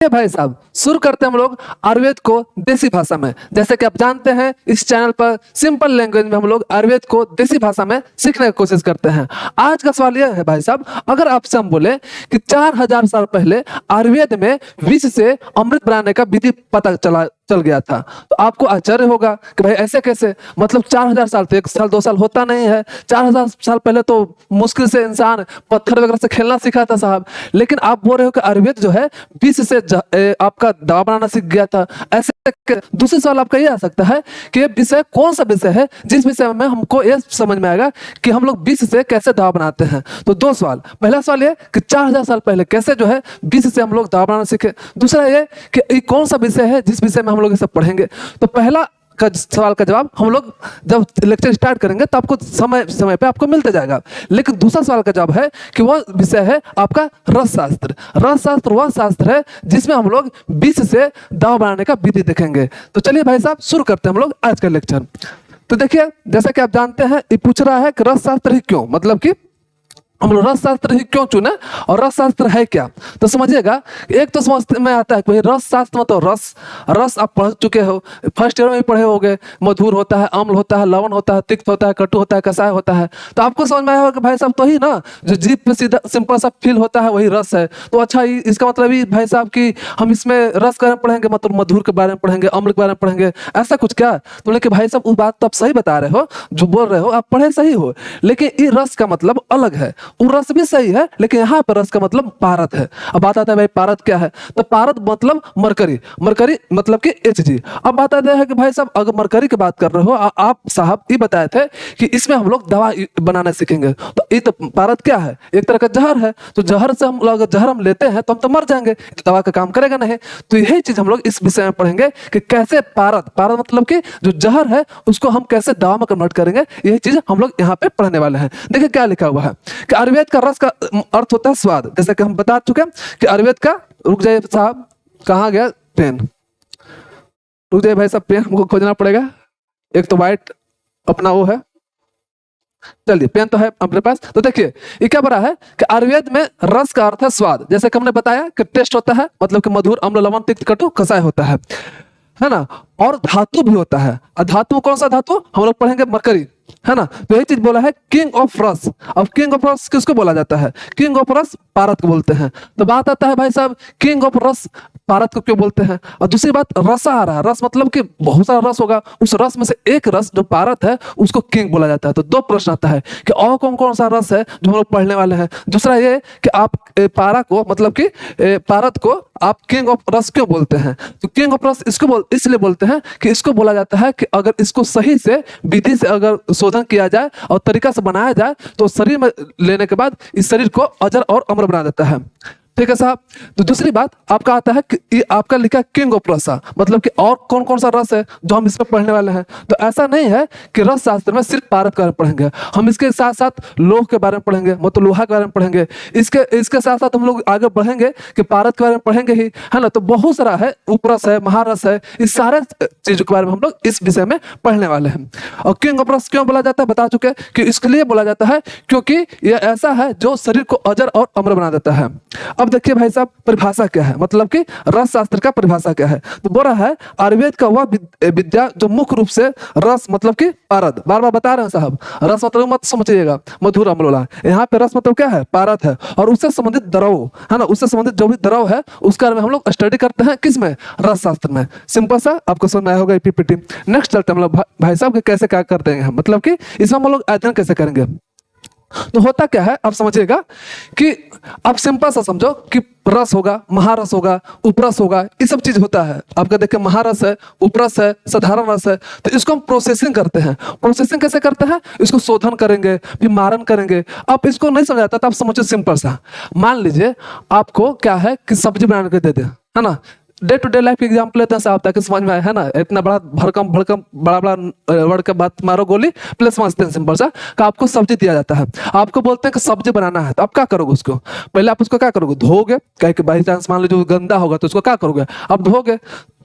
भाई साहब शुरू करते हैं हम लोग आयुर्वेद को देसी भाषा में। जैसे कि आप जानते हैं इस चैनल पर सिंपल लैंग्वेज में हम लोग आयुर्वेद को देसी भाषा में सीखने की कोशिश करते हैं। आज का सवाल यह है भाई साहब, अगर आपसे हम बोले कि 4000 साल पहले आयुर्वेद में विष से अमृत बनाने का विधि पता चल गया था, तो आपको आश्चर्य होगा कि भाई ऐसे कैसे, मतलब 4000 साल तो 1 साल 2 साल होता नहीं है। 4000 साल पहले तो मुश्किल से इंसान पत्थर वगैरह से खेलना सीखा था साहब, लेकिन आप बोल रहे हो कि आयुर्वेद जो है विष से आपका दवा बनाना सीख गया था। ऐसे दूसरे सवाल आपका ये आ सकता है कि विषय कौन सा विषय है जिस विषय में हमको ये समझ में आएगा कि हम लोग विष से कैसे दवा बनाते हैं। तो दो सवाल, पहला सवाल ये कि 4000 साल पहले कैसे जो है विष से हम लोग दवा बनाना सीखे। दूसरा ये कि ये कौन सा विषय है जिस विषय में हम लोग ये सब पढ़ेंगे। तो पहला का सवाल का जवाब हम लोग जब लेक्चर स्टार्ट करेंगे तो आपको समय समय पे आपको मिलता जाएगा। लेकिन दूसरा सवाल का जवाब है कि वह विषय है आपका रस शास्त्र। रस शास्त्र वह शास्त्र है जिसमें हम लोग विष से दवा बनाने का विधि देखेंगे। तो चलिए भाई साहब शुरू करते हैं हम लोग आज का लेक्चर। तो देखिए, जैसा कि आप जानते हैं ये पूछ रहा है कि रस शास्त्र ही क्यों, मतलब कि हम लोग रस शास्त्र ही क्यों चुने और रस शास्त्र है क्या। तो समझिएगा, एक तो समझ में आता है कि रस शास्त्र मतलब रस आप पढ़ चुके हो, फर्स्ट ईयर में ही पढ़े होगे। मधुर होता है, अम्ल होता है, लवण होता है, तिक्त होता है, कटु होता है, कषाय होता है। तो आपको समझ में आया होगा कि भाई साहब तो ही ना जो जीभ पे सीधा सिंपल सा फील होता है वही रस है। तो अच्छा, इसका मतलब ही भाई साहब कि हम इसमें रस के बारे में पढ़ेंगे, मतलब मधुर के बारे में पढ़ेंगे, अम्ल के बारे में पढ़ेंगे, ऐसा कुछ क्या। तो बोले कि भाई साहब वो बात तो आप सही बता रहे हो, जो बोल रहे हो आप पढ़े सही हो, लेकिन ये रस का मतलब अलग है। वो रस भी सही है, लेकिन यहाँ पर रस का मतलब पारद है। अब बात आता है भाई पारद क्या है। तो पारद मतलब मरकरी, मरकरी मतलब कि Hg। अब बात आता है कि भाई साहब अगर मरकरी की बात कर रहे हो, आप साहब ये बताए थे कि इसमें हम लोग दवा बनाना सीखेंगे। तो ये तो पारद क्या है, एक तरह का जहर है। तो जहर से हम लोग जहर हम लेते हैं तो हम तो मर जाएंगे, तो दवा का काम करेगा नहीं। तो यही चीज हम लोग इस विषय में पढ़ेंगे कि कैसे पारद मतलब कि जो जहर है उसको हम कैसे दवा में कन्वर्ट करेंगे। यही चीज हम लोग यहाँ पे पढ़ने वाले हैं। देखिए क्या लिखा हुआ है कि आयुर्वेद का रस का अर्थ होता है स्वाद। जैसे कि हम बता चुके हैं कि आयुर्वेद का, रुक जाइए साहब, कहाँ गया पेन, रुक जाइए भाई साहब, पेन हमको खोजना पड़ेगा। एक तो व्हाइट अपना वो है, चलिए पेन तो है अपने पास। तो देखिए ये क्या बड़ा है कि आयुर्वेद में रस का अर्थ है स्वाद। जैसे कि हमने बताया कि टेस्ट होता है, मतलब कि मधुर, अम्ल, लवण, तिक्त, कटु, कषाय होता है ना। और धातु भी होता है। और धातु कौन सा धातु हम लोग पढ़ेंगे, मरकरी, है ना। तो यही चीज बोला है किंग ऑफ रस। अब किंग ऑफ रस किसको बोला जाता है, किंग ऑफ रस पारद को बोलते हैं। तो बात आता है भाई साहब किंग ऑफ रस पारद को क्यों बोलते हैं। और दूसरी बात, रस आ रहा है, रस मतलब कि बहुत सारा रस होगा, उस रस में से एक रस जो पारद है उसको किंग बोला जाता है। तो दो प्रश्न आता है कि और कौन कौन सा रस है जो हम लोग पढ़ने वाले हैं। दूसरा ये कि आप पारा को, मतलब कि पारद को आप किंग ऑफ रस क्यों बोलते हैं। तो किंग ऑफ रस इसको इसलिए बोलते हैं कि इसको बोला जाता है कि अगर इसको सही से विधि से अगर शोधन किया जाए और तरीका से बनाया जाए तो शरीर में लेने के बाद इस शरीर को अजर और अमर बना देता है। ठीक है साहब। तो दूसरी बात आपका आता है कि ये आपका लिखा किंग ऑफ रस, मतलब कि और कौन कौन सा रस है जो हम इसमें पढ़ने वाले हैं। तो ऐसा नहीं है कि रस शास्त्र में सिर्फ पारद के बारे में पढ़ेंगे, हम इसके साथ साथ लोह के बारे में पढ़ेंगे, मतलब लोहा के बारे में पढ़ेंगे। इसके साथ साथ हम लोग आगे बढ़ेंगे कि पारद के बारे में पढ़ेंगे ही, है ना। तो बहुत सारा है, उपरस है, महारस है, इस सारे चीजों के बारे में हम लोग इस विषय में पढ़ने वाले हैं। और किंग ऑफ रस क्यों बोला जाता है बता चुके कि इसके लिए बोला जाता है क्योंकि यह ऐसा है जो शरीर को अजर और अमर बना देता है। अब देखिए भाई साहब परिभाषा क्या है, मतलब कि रस शास्त्र का परिभाषा क्या है। तो बोल रहा है आयुर्वेद का वह विद्या जो मुख्य रूप से रस मतलब कि पारद, बार बार बता रहे हैं साहब, रस मतलब मत समझिएगा मधुर अम्ल, यहाँ पे रस मतलब क्या है, पारद है। और उससे संबंधित द्रव, है ना, उससे संबंधित जो भी द्रव है उसके बारे में हम लोग स्टडी करते हैं, किस में, रस शास्त्र में। सिंपल सा आपको समझ में आया होगा पीपीटी। नेक्स्ट चलते हैं हम लोग भाई साहब के कैसे क्या करते हैं, मतलब कि इसमें हम लोग अध्ययन कैसे करेंगे। तो होता क्या है आप समझिएगा कि आप सिंपल सा समझो कि रस होगा, महारस होगा, उपरस होगा, ये सब चीज होता है। आपका देखिए महारस है, उपरस है, साधारण रस है। तो इसको हम प्रोसेसिंग करते हैं। प्रोसेसिंग कैसे करते हैं, इसको शोधन करेंगे, फिर मारन करेंगे। आप इसको नहीं समझ आता तो आप समझो सिंपल सा, मान लीजिए आपको क्या है कि सब्जी बनाने के दे दे, है ना। Day to day life example लेते हैं साहब ताकि समझ में आए, है ना। इतना बड़ा भड़कम बड़ा बड़ा वर्ड का बात मारो गोली प्लस समझते हैं सिंपल सा कि आपको सब्जी दिया जाता है, आपको बोलते हैं कि सब्जी बनाना है। तो आप क्या करोगे, उसको पहले आप उसको क्या करोगे, धोगे, क्या कि बाई चांस मान लीजिए गंदा होगा तो उसको क्या करोगे, आप धोगे,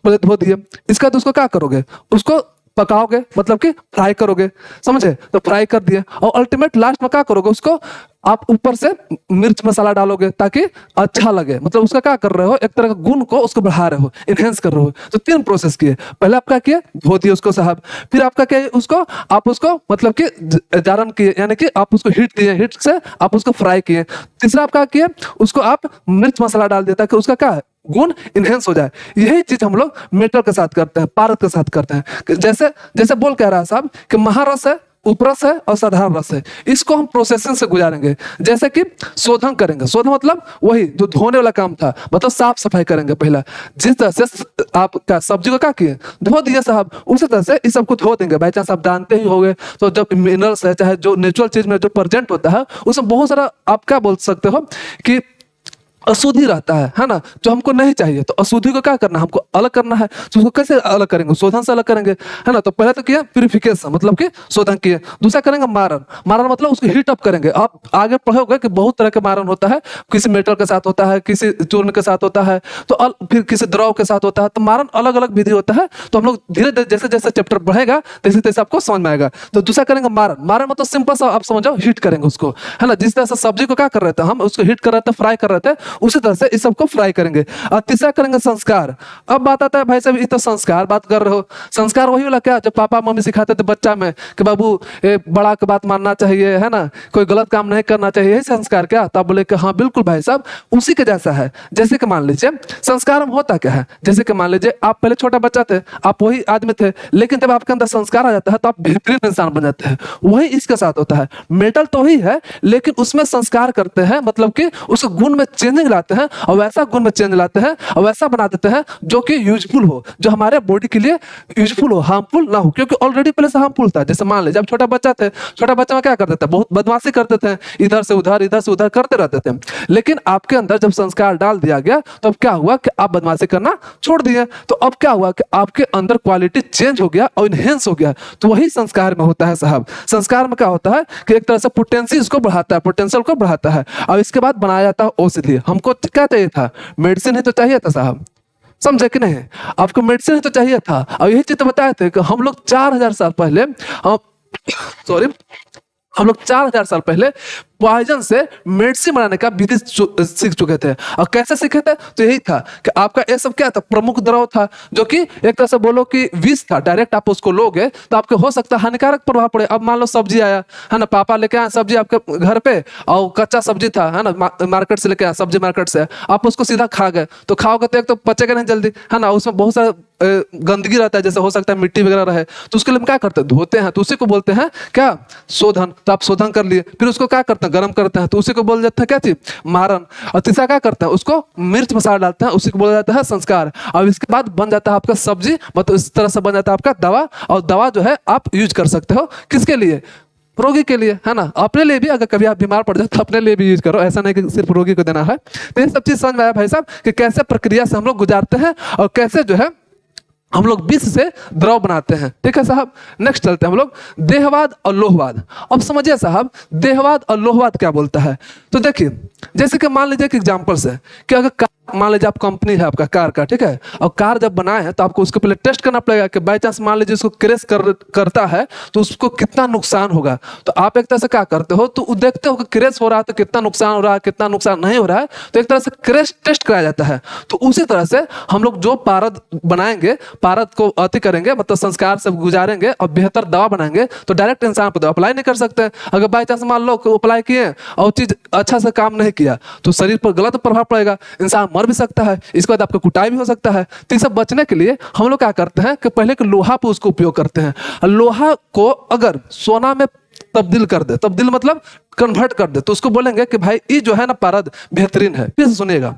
पहले धो दिए, इसका तो उसको क्या करोगे, उसको पकाओगे, मतलब कि फ्राई करोगे, समझे? तो फ्राई कर दिए और अल्टीमेट लास्ट में क्या करोगे, उसको आप ऊपर से मिर्च मसाला डालोगे ताकि अच्छा लगे, मतलब उसका क्या कर रहे हो, एक तरह का गुण को उसको बढ़ा रहे हो, इनहेंस कर रहे हो। तो 3 प्रोसेस किए। पहले आपका किए, धो दिए उसको साहब, फिर आपका क्या, उसको आप उसको मतलब कि जारन किए, यानी कि आप उसको हीट दिए, हीट से आप उसको फ्राई किए। तीसरा आपका किए, उसको आप मिर्च मसाला डाल दिया ताकि उसका क्या गुण इनहेंस हो जाए। यही चीज हम लोग मेटल के साथ करते हैं, पारद के साथ करते हैं। जैसे जैसे बोल कह रहा है साहब कि महारस है, उपरस है और साधारण रस है, इसको हम प्रोसेसिंग से गुजारेंगे। जैसे कि शोधन करेंगे, शोधन मतलब वही जो धोने वाला काम था, मतलब साफ सफाई करेंगे। पहला जिस तरह से आपका सब्जी को क्या किए, धो दिए साहब, उसी तरह से इस सबको धो देंगे। बाई चांस आप जानते ही होंगे, तो जब मिनरल्स है, चाहे जो नेचुरल चीज में जो प्रेजेंट होता है, उसमें बहुत सारा आप क्या बोल सकते हो कि अशुद्धि रहता है ना, जो हमको नहीं चाहिए। तो अशुद्धि को क्या करना है, हमको अलग करना है। तो उसको कैसे अलग करेंगे, शोधन से अलग करेंगे, है ना। तो पहले तो किया प्यूरिफिकेशन, मतलब कि शोधन किए। दूसरा करेंगे मारन, मारन मतलब उसको हीट अप करेंगे। आप आगे पढ़ोगे कि बहुत तरह के मारन होता है, किसी मेटल के साथ होता है, किसी चूर्ण के साथ होता है, तो फिर किसी द्रव के साथ होता है। तो मारन अलग अलग विधि होता है। तो हम लोग धीरे धीरे जैसे जैसे चैप्टर बढ़ेगा तैसे तैसे आपको समझ में आएगा। तो दूसरा करेंगे मारन, मारन मतलब सिंपल सा आप समझ जाओ, हीट करेंगे उसको, है ना। जिस तरह से सब्जी को क्या कर रहे थे हम, उसको हीट कर रहे थे, फ्राई कर रहे थे, उसी तरह से इस को फ्राई करेंगे। और तीसरा करेंगे संस्कार। अब बात आता है भाई साहब, ये तो संस्कार बात कर रहे हो, संस्कार वही वाला क्या, जब पापा मम्मी सिखाते थे बच्चा में कि बाबू बड़ा की बात मानना चाहिए, है ना, कोई गलत काम नहीं करना चाहिए, यही संस्कार क्या? तब बोले कि हाँ बिल्कुल भाई साहब, उसी के जैसा है। जैसे कि मान लीजिए संस्कार में होता क्या है, जैसे कि मान लीजिए आप पहले छोटा बच्चा थे, आप वही आदमी थे, लेकिन जब आपके अंदर संस्कार आ जाता है तो आप बेहतरीन इंसान बन जाते हैं। वही इसके साथ होता है। मेटल तो वही है, लेकिन उसमें संस्कार करते हैं, मतलब कि उसके गुण में चेंजिंग लाते हैं और वैसा गुण में चेंज लाते हैं और वैसा बना देते हैं जो कि यूजफुल हो, जो हमारे बॉडी के लिए यूजफुल हो, हार्मफुल ना हो, क्योंकि ऑलरेडी पहले से हार्मफुल था। जैसे मान लीजिए जब छोटा बच्चा थे, छोटा बच्चा में क्या करते थे, बहुत बदमाशी करते थे, इधर से उधर करते रहते थे। लेकिन आपके अंदर जब संस्कार डाल दिया गया तो अब क्या हुआ कि आप बदमाशी करना छोड़ दिए। तो अब क्या हुआ कि आपके अंदर क्वालिटी चेंज हो गया और इनहेंस हो गया। तो वही संस्कार में होता है साहब। संस्कार में क्या होता है कि एक तरह से पोटेंशियल को बढ़ाता है, पोटेंशियल को बढ़ाता है, और इसके बाद बनाया जाता है औषधि। हमको क्या चाहिए था, मेडिसिन ही तो चाहिए था साहब, समझे कि नहीं? आपको मेडिसिन ही तो चाहिए था। और यही चीज तो बताए थे कि हम लोग 4000 साल पहले, सॉरी, हम लोग 4000 साल पहले पॉइजन से मेडिसिन बनाने का विधि सीख चुके थे। और कैसे सीखे थे, तो यही था कि आपका ये सब क्या था, प्रमुख द्रव था, जो कि एक तरह से बोलो कि विष था। डायरेक्ट आप उसको लोगे तो आपके हो सकता है हानिकारक प्रभाव पड़े। अब मान लो सब्जी आया, है ना, पापा लेके आए सब्जी आपके घर पे, और कच्चा सब्जी था, है ना, मार्केट से लेके आए, सब्जी मार्केट से, आप उसको सीधा खा गए, तो खाओगे तो एक तो पचेगा नहीं जल्दी, है ना, उसमें बहुत सारा गंदगी रहता है, जैसे हो सकता है मिट्टी वगैरह रहे, तो उसके लिए हम क्या करते हैं, धोते हैं। तो उसी को बोलते हैं क्या, शोधन। तो आप शोधन कर लिए, फिर उसको क्या करते हैं, गर्म करते हैं, तो उसी को बोल जाते हैं क्या चीज, मारन। और तीसरा क्या करते हैं, उसको मिर्च मसाला डालते हैं, उसी को बोला जाता है संस्कार। और इसके बाद बन जाता है आपका सब्जी, मतलब इस तरह से बन जाता है आपका दवा। और दवा जो है आप यूज कर सकते हो, किसके लिए, रोगी के लिए, है ना। अपने लिए भी अगर कभी आप बीमार पड़ जाए तो अपने लिए भी यूज करो, ऐसा नहीं कि सिर्फ रोगी को देना है। तो ये सब चीज समझ में आया भाई साहब कि कैसे प्रक्रिया से हम लोग गुजारते हैं और कैसे जो है हम लोग विष से द्रव बनाते हैं। ठीक है साहब, नेक्स्ट चलते हैं हम लोग, देहवाद और लोहवाद। अब समझिए साहब, देहवाद और लोहवाद क्या बोलता है। तो देखिए, जैसे कि मान लीजिए एक एग्जांपल से कि अगर मान लीजिए आप कंपनी है आपका कार का, ठीक है, और कार जब बनाए हैं तो आपको उसके पहले टेस्ट करना पड़ेगा कि बाई चांस मान लीजिए उसको क्रैश करता है तो उसको कितना नुकसान होगा। तो आप एक तरह से क्या करते हो, तो देखते हो कि क्रैश हो रहा है तो कितना नुकसान हो रहा है, कितना नुकसान नहीं हो रहा है, तो एक तरह से क्रैश टेस्ट कराया जाता है। तो उसी तरह से हम लोग जो पारद बनाएंगे, पारद को अति करेंगे, मतलब संस्कार से गुजारेंगे और बेहतर दवा बनाएंगे, तो डायरेक्ट इंसान पर अप्लाई नहीं कर सकते। अगर बाई चांस मान लो अप्लाई किए और चीज अच्छा से काम नहीं किया तो शरीर पर गलत प्रभाव पड़ेगा, इंसान मर भी सकता है, इसके बाद आपका कुटाई भी हो सकता है। तो सब बचने के लिए हम लोग क्या करते हैं कि पहले के लोहा पे उसको उपयोग करते हैं। लोहा को अगर सोना में तब्दील कर दे, तब्दील मतलब कन्वर्ट कर दे, तो उसको बोलेंगे कि भाई ये जो है ना पारद बेहतरीन है। फिर सुनिएगा,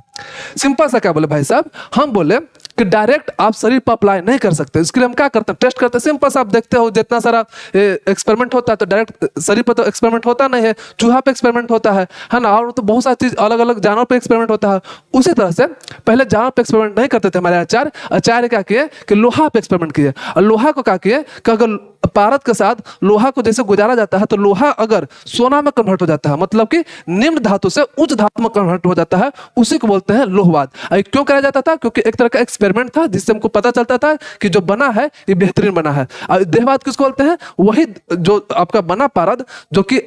सिंपल सा क्या बोले भाई साहब, हम बोले कि डायरेक्ट आप शरीर पर अप्लाई नहीं कर सकते। इसके लिए हम क्या करते हैं, टेस्ट करते हैं। सिंपल सा आप देखते हो जितना सारा एक्सपेरिमेंट होता है, तो डायरेक्ट शरीर पर तो एक्सपेरिमेंट होता नहीं है, चूहा पे एक्सपेरिमेंट होता है ना, और तो बहुत सारी चीज अलग अलग जानवर पे एक्सपेरिमेंट होता है। उसी तरह से पहले जानवर पे एक्सपेरिमेंट नहीं करते थे हमारे आचार्य क्या किए कि लोहा पे एक्सपेरिमेंट किए। और लोहा को क्या किए कि अगर पारद के साथ लोहा को जैसे गुजारा जाता है तो लोहा अगर सोना में कन्वर्ट हो जाता है, मतलब कि निम्न धातु से उच्च धातु में कन्वर्ट हो जाता है, उसी को बोलते हैं लोहवाद। क्यों कराया जाता था? क्योंकि एक तरह का एक्सपेरिमेंट था जिससे हमको पता चलता था कि जो बना है ये बेहतरीन बना है। देहवाद किसको बोलते हैं? वही जो आपका बना पारद जो कि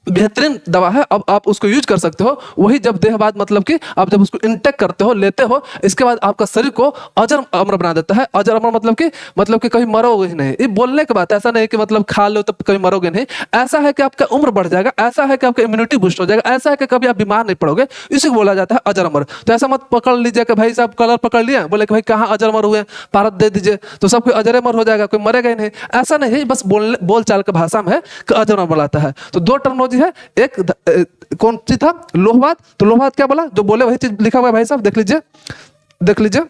बेहतरीन दवा है, अब आप उसको यूज कर सकते हो। वही जब देहवाद मतलब कि आप जब उसको इंटेक करते हो, लेते हो, इसके बाद आपका शरीर को अजर अमर बना देता है। अजर अमर मतलब कि कभी मरोगे ही नहीं। ये बोलने के बाद ऐसा नहीं कि मतलब खा लो तो कभी मरोगे नहीं, ऐसा है कि आपका उम्र बढ़ जाएगा, ऐसा है कि आपका इम्यूनिटी बूस्ट हो जाएगा, ऐसा है कि कभी आप बीमार नहीं पड़ोगे। इसी को बोला जाता है अजर अमर। तो ऐसा मत पकड़ लीजिए कि भाई साहब कलर पकड़ लिया, बोले कि भाई कहाँ अजर अमर हुए, पारद दे दीजिए तो सब कोई अजर अमर हो जाएगा, कोई मरेगा ही नहीं। ऐसा नहीं, बस बोल चाल के भाषा में है कि अजर अमर बुलाता है। तो दो टर्मिनोलॉजी है, एक कौन सी था? लोहवाद। तो लोहवाद क्या बोला? जो बोले वही चीज लिखा हुआ है भाई साहब, देख लीजिए।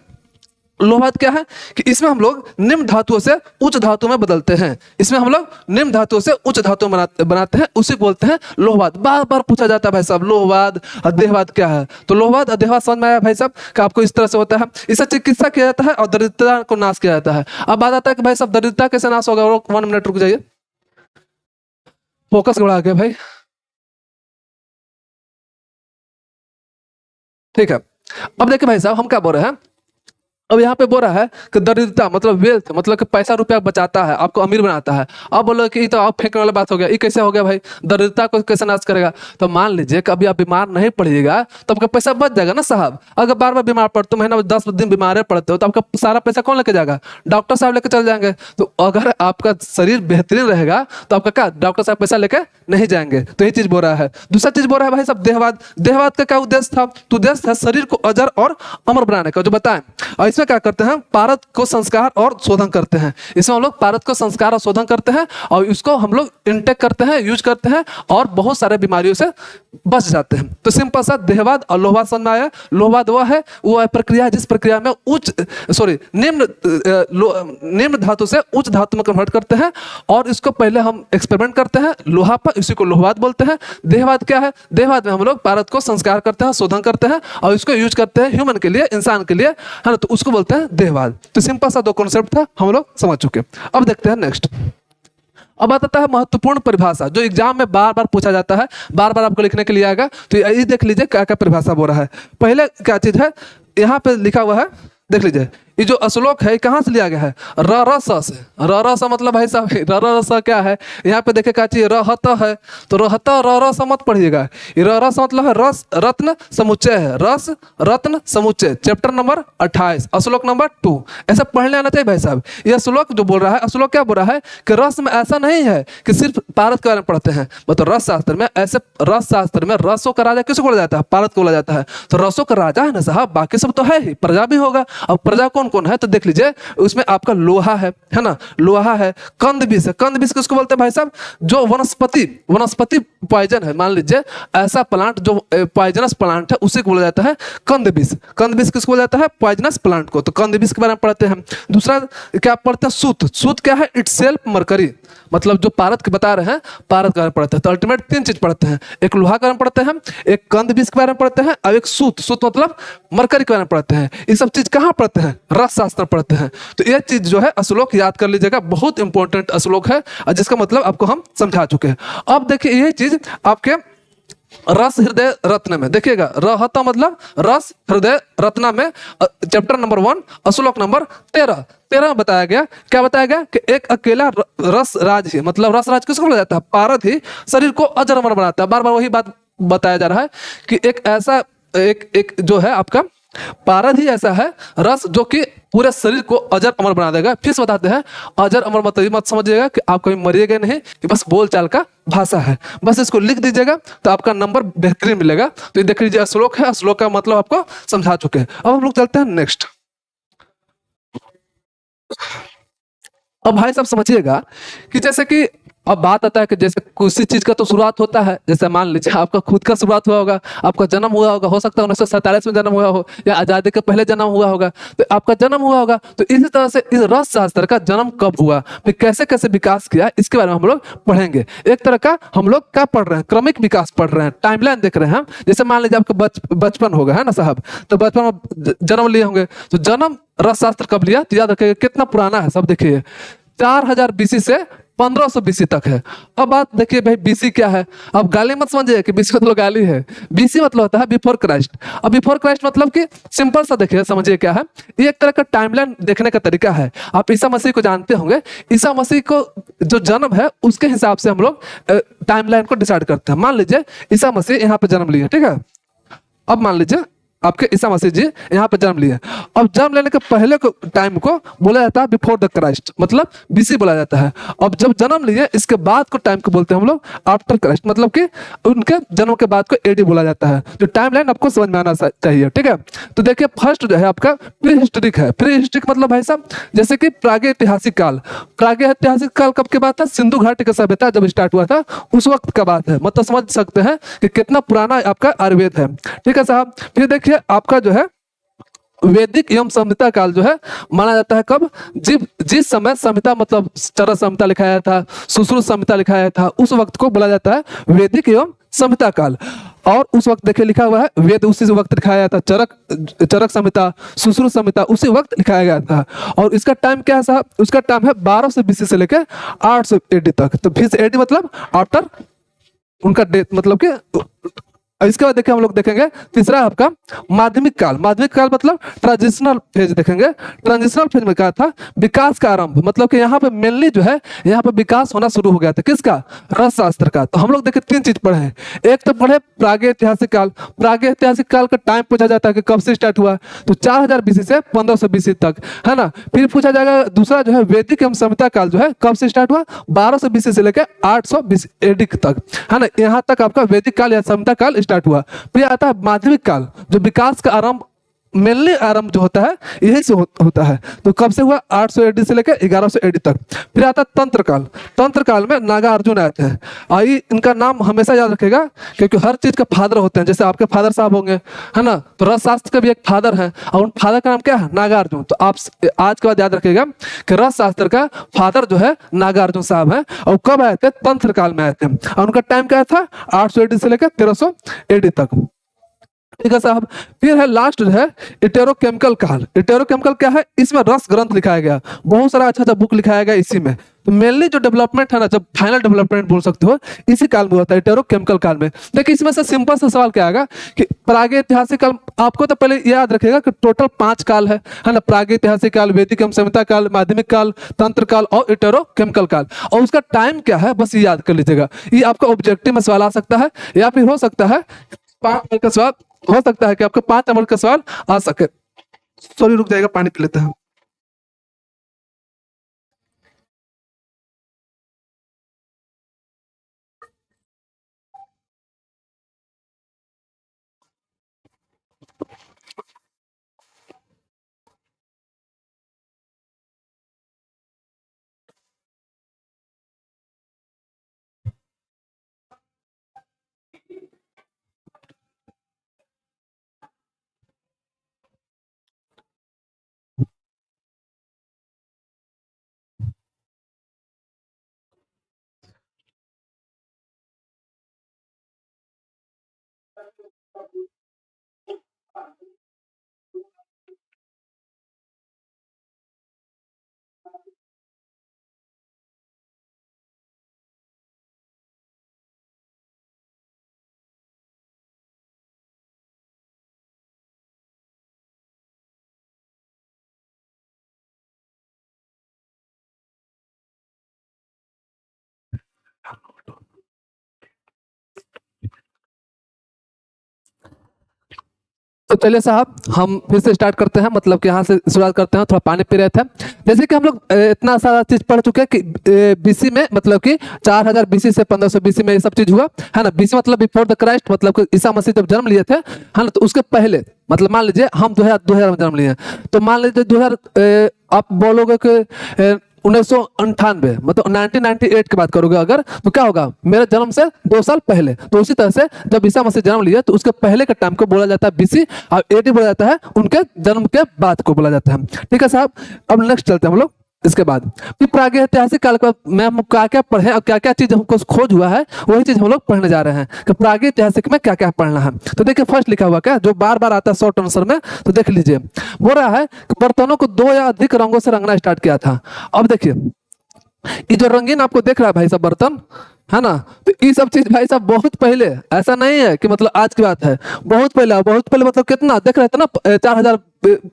लोहवाद क्या है कि इसमें हम लोग निम्न धातुओं से उच्च धातु में बदलते हैं। इसमें हम लोग निम्न धातुओं से उच्च धातु बनाते हैं, उसी को बोलते हैं लोहवाद। बार बार पूछा जाता है भाई साहब लोहवाद और देहवाद क्या है? तो लोहवाद और देहवाद समझ में आया भाई साहब कि आपको इस तरह से होता है। इससे चिकित्सा किया जाता है और दरिद्रता को नाश किया जाता है। अब बात आता है कि भाई साहब दरिद्रता कैसे नाश होगा? 1 मिनट रुक जाइए, फोकस बढ़ा के भाई, ठीक है। अब देखिए भाई साहब हम क्या बोल रहे हैं, अब यहाँ पे बोल रहा है कि दरिद्रता मतलब वेल्थ, मतलब कि पैसा रुपया बचाता है, आपको अमीर बनाता है। अब बोलो कि ये तो आप फेंकने वाला बात हो गया, ये कैसे हो गया भाई? दरिद्रता को कैसे नाश करेगा? तो मान लीजिए कि अभी आप बीमार नहीं पड़िएगा तो आपका पैसा बच जाएगा ना साहब। अगर बार बार बीमार पड़ते हो, महीना में 10 दिन बीमार पड़ते हो, तो आपका सारा पैसा कौन लेके जाएगा? डॉक्टर साहब लेके चल जाएंगे। तो अगर आपका शरीर बेहतरीन रहेगा तो आपका क्या डॉक्टर साहब पैसा लेके नहीं जाएंगे। तो ये चीज बोल रहा है। दूसरा चीज बोल रहा है भाई साहब देहवाद। देहवाद का क्या उद्देश्य था? तो उद्देश्य था शरीर को अजर और अमर बनाने का, जो बताएं। और इसमें क्या करते हैं? पारद को संस्कार और शोधन करते हैं। इसमें हम लोग पारद को संस्कार और शोधन करते हैं और इसको हम लोग इंटेक करते हैं, यूज करते हैं और बहुत सारे बीमारियों से बच जाते हैं। तो सिंपल सा देहवाद और लोहवाद समझ में आया। लोहवाद वो है प्रक्रिया जिस प्रक्रिया में निम्न धातु से उच्च धातु में कन्वर्ट करते हैं और इसको पहले हम एक्सपेरिमेंट करते हैं लोहा पर, इसी को लोहवाद बोलते हैं। देहवाद क्या है? देहवाद में हम लोग पारद को संस्कार करते हैं, शोधन करते हैं और इसको यूज करते हैं ह्यूमन के लिए, इंसान के लिए, है ना। तो उसको बोलते हैं देहवाद। तो सिंपल सा 2 कॉन्सेप्ट था, हम लोग समझ चुके। अब देखते हैं नेक्स्ट। अब आता है महत्वपूर्ण परिभाषा, जो एग्जाम में बार बार पूछा जाता है, बार बार आपको लिखने के लिए आएगा। तो ये देख लीजिए क्या क्या परिभाषा बोल रहा है। पहले क्या चीज है यहाँ पे लिखा हुआ है, देख लीजिए। ये जो श्लोक है कहाँ से लिया गया है? र से। र मतलब भाई साहब र क्या है? यहाँ पे देखे क्या चीज रहत है, तो रहत र मत पढ़िएगा। ये र मतलब है रस रत्न समुच्चय है, रस रत्न समुच्चय, चैप्टर नंबर 28 श्लोक नंबर 2। ऐसा पढ़ने आना चाहिए भाई साहब। यह श्लोक जो बोल रहा है, श्लोक क्या बोल रहा है कि रस में ऐसा नहीं है कि सिर्फ पारद के बारे में पढ़ते हैं, मतलब रस शास्त्र में ऐसे, रस शास्त्र में रसों का राजा किसको बोला जाता है? पारद को बोला जाता है। तो रसों का राजा है ना साहब, बाकी सब तो है ही, प्रजा भी होगा। अब प्रजा कौन कौन है? तो देख लीजिए, उसमें आपका लोहा है ना, लोहा है, कंदबिस है। कंदबिस किसको बोलते हैं भाई साहब? जो वनस्पति पॉइजन है, मान लीजिए ऐसा प्लांट जो पॉइजनस प्लांट है, उसे बोला जाता है कंदबिस। कंदबिस किसको बोला जाता है? पॉइजनस प्लांट को। तो कंदबिस के बारे में पढ़ते हैं। दूसरा क्या पढ़ते हैं? सूत। सूत क्या है? इटसेल्फ मरकरी, मतलब जो पारद के बता रहे हैं, पारद के बारे में पढ़ते हैं। तो अल्टीमेट 3 चीज पढ़ते हैं, एक लोहा के बारे में पढ़ते हैं, एक कंदबिस के बारे में पढ़ते हैं और एक सूत। सूत मतलब मरकरी के बारे में पढ़ते हैं। ये सब चीज कहाँ पढ़ते हैं? रस शास्त्र पढ़ते हैं। तो ये चीज जो है श्लोक याद कर लीजिएगा, बहुत इंपॉर्टेंट श्लोक है जिसका मतलब आपको हम समझा चुके हैं। अब देखिए ये चीज आपके रस हृदय रत्न में देखिएगा, रहता मतलब रस हृदय रत्न में चैप्टर नंबर 1 श्लोक नंबर 13 में बताया गया। क्या बताया गया कि एक अकेला रस राज ही, मतलब रस राज किसको बोला जाता है? पारद ही शरीर को अजर अमर बनाता है। बार बार वही बात बताया जा रहा है कि एक ऐसा एक जो है आपका पारद ही ऐसा है रस जो कि पूरे शरीर को अजर अमर बना देगा। फिर से बताते हैं, अजर अमर मतलब मत समझिएगा कि आप कभी मरिएगा नहीं, कि बस बोलचाल का भाषा है। बस इसको लिख दीजिएगा तो आपका नंबर बेहतरीन मिलेगा। तो ये देख लीजिए श्लोक है, श्लोक का मतलब आपको समझा चुके हैं। अब हम लोग चलते हैं नेक्स्ट। अब भाई साहब समझिएगा कि जैसे कि अब बात आता है कि जैसे किसी चीज का तो शुरुआत होता है, जैसे मान लीजिए आपका खुद का शुरुआत हुआ होगा, आपका जन्म हुआ होगा, हो सकता है 1947 में जन्म हुआ हो या आजादी के पहले जन्म हुआ होगा, तो आपका जन्म हुआ होगा। तो इसी तरह से इस रस शास्त्र का जन्म कब हुआ, फिर कैसे कैसे विकास किया, इसके बारे में हम लोग पढ़ेंगे। एक तरह का हम लोग क्या पढ़ रहे हैं? क्रमिक विकास पढ़ रहे हैं, टाइमलाइन देख रहे हैं। जैसे मान लीजिए आपका बचपन होगा, है ना साहब, तो बचपन में जन्म लिए होंगे, तो जन्म रस शास्त्र कब लिया? तो याद रखिएगा कितना पुराना है सब। देखिए 4000 बीसी से 1500 बीसी तक है। अब बात देखिए भाई बीसी क्या है। अब गाली मत समझिए कि बीसी मतलब गाली है। बीसी मतलब होता है बिफोर क्राइस्ट। अब बिफोर क्राइस्ट मतलब कि सिंपल सा देखिए समझिए क्या है। ये एक तरह का टाइमलाइन देखने का तरीका है। आप ईसा मसीह को जानते होंगे। ईसा मसीह को जो जन्म है उसके हिसाब से हम लोग टाइमलाइन को डिसाइड करते हैं। मान लीजिए ईसा मसीह यहाँ पे जन्म लिए, ठीक है। अब मान लीजिए आपके ईसा मसीह जी यहाँ पे जन्म लिए। अब जन्म लेने के पहले को टाइम को बोला जाता है बिफोर द क्राइस्ट, मतलब बीसी बोला जाता है। अब जब जन्म लिए इसके बाद को टाइम को बोलते हैं हम लोग आफ्टर क्राइस्ट, मतलब कि उनके जन्म के बाद को एडी बोला जाता है। जो टाइम लाइन आपको समझ में आना चाहिए, ठीक है। तो देखिए फर्स्ट जो है आपका प्री हिस्टोरिक है। प्री हिस्टोरिक मतलब भाई साहब जैसे कि प्रागे ऐतिहासिक काल। प्रागे ऐतिहासिक काल कब के बाद था? सिंधु घाटी का सभ्यता जब स्टार्ट हुआ था उस वक्त का बात है। मतलब समझ सकते हैं कि कितना पुराना आपका आयुर्वेद है, ठीक है साहब। फिर देखिए आपका जो है वैदिक एवं संहिता काल जो है माना जाता है कब? जिस समय संहिता मतलब चरक संहिता लिखाया था, सुश्रुत संहिता लिखाया था, उस वक्त को बोला जाता है वैदिक एवं संहिता काल। और उस वक्त देखिए लिखा हुआ है वेद उसी वक्त लिखाया गया था। चरक संहिता, सुश्रुत संहिता उसी वक्त लिखाया गया था। और इसका टाइम क्या है साहब? उसका टाइम है 1200 बीसी से लेकर 800 एडी तक। तो फिर से एडी मतलब आफ्टर उनका डेथ, मतलब कि इसके बाद देखिए हम लोग देखेंगे तीसरा आपका माध्यमिक काल। माध्यमिक काल मतलब ट्रांजिशनल फेज देखेंगे। ट्रांजिशनल फेज में क्या था? विकास का आरंभ, मतलब कि यहाँ पे मेनली जो है यहाँ पे विकास होना शुरू हो गया था। किसका? रसशास्त्र का। तो हम लोग देखिए 3 चीज पढ़े हैं। एक तो पढ़े प्रागैतिहासिक काल। प्रागैतिहासिक काल का टाइम पूछा जाता है कि कब से स्टार्ट हुआ, तो 4000 बीसी से 1500 बीसी तक, है ना। फिर पूछा जाएगा दूसरा जो है वैदिक एवं संहिता काल जो है कब से स्टार्ट हुआ? 1200 बीसी से लेकर 800 बीसी एडी तक, है ना। यहाँ तक आपका वैदिक काल या संहिता काल स्टार्ट हुआ। फिर आता है माध्यमिक काल, जो विकास का आरंभ मेनली आरंभ जो होता है यही से होता है। तो कब से हुआ? 800 एडी से लेकर 1100 एडी तक। फिर आता है तंत्र काल। तंत्र काल में नागार्जुन आए थे। आई इनका नाम हमेशा याद रखेगा क्योंकि हर चीज का फादर होते हैं। जैसे आपके फादर साहब होंगे, है ना, तो रसशास्त्र का भी एक फादर है और उन फादर का नाम क्या है? नागार्जुन। तो आप आज के बाद याद रखिएगा कि रसशास्त्र का फादर जो है नागार्जुन साहब है। और कब आए थे? तंत्र काल में आए थे। और उनका टाइम क्या था? 800 एडी से लेकर 1300 एडी तक, ठीक है साहब। फिर है लास्ट जो है इटेरोकेमिकल काल। इटेरोकेमिकल क्या है? इसमें रस ग्रंथ लिखाया गया, बहुत सारा अच्छा बुक लिखाया गया इसी में। तो मेनली जो डेवलपमेंट है ना, जब फाइनल डेवलपमेंट बोल सकते हो, इसी काल में होता है, इटेरोकेमिकल काल में। देखिए इसमें से सिंपल सा सवाल क्या आएगा कि प्रागैतिहासिक काल। आपको तो पहले याद रखेगा कि टोटल 5 काल है ना। प्रागैतिहासिक काल, वैदिक एवं संहिता काल, माध्यमिक काल, तंत्र काल और इटेरोकेमिकल काल। और उसका टाइम क्या है बस ये याद कर लीजिएगा। ये आपका ऑब्जेक्टिव में सवाल आ सकता है, या फिर हो सकता है 5 नंबर का सवाल, हो सकता है कि आपको 5 नंबर का सवाल आ सके। सॉरी रुक जाएगा, पानी पी लेते हैं। तो चलिए साहब हम फिर से स्टार्ट करते हैं, मतलब कि यहाँ से शुरुआत करते हैं। थोड़ा पानी पी रहे थे। जैसे कि हम लोग इतना सारा चीज पढ़ चुके हैं कि बीसी में मतलब कि 4000 बीसी से 1500 बीसी में ये सब चीज हुआ, है ना। बीसी मतलब बिफोर द क्राइस्ट, मतलब कि ईसा मसीह जब जन्म लिए थे, है ना, तो उसके पहले मतलब मान लीजिए हम 2000 में जन्म लिए हैं, तो मान लीजिए 2000 आप बोलोगे कि 1998 मतलब 1998 की बात करोगे अगर, तो क्या होगा? मेरे जन्म से 2 साल पहले। तो उसी तरह से जब ईसा मसीह जन्म लिया तो उसके पहले के टाइम को बोला जाता है बीसी, और एडी बोला जाता है उनके जन्म के बाद को बोला जाता है, ठीक है साहब। अब नेक्स्ट चलते हैं हम लोग। इसके बाद फिर प्रागैतिहासिक काल का में हम क्या क्या पढ़े और क्या क्या चीज हमको खोज हुआ है, वही चीज हम लोग पढ़ने जा रहे हैं कि प्रागैतिहासिक में क्या क्या पढ़ना है। तो देखिए फर्स्ट लिखा हुआ क्या जो बार बार आता है शॉर्ट आंसर में, तो देख लीजिए। बोल रहा है कि बर्तनों को 2 या अधिक रंगों से रंगना स्टार्ट किया था। अब देखिए ये जो रंगीन आपको देख रहा है भाई साहब बर्तन, है ना, तो ये सब चीज भाई साहब बहुत पहले, ऐसा नहीं है कि मतलब आज की बात है, बहुत पहले मतलब कितना देख रहे थे ना, 4000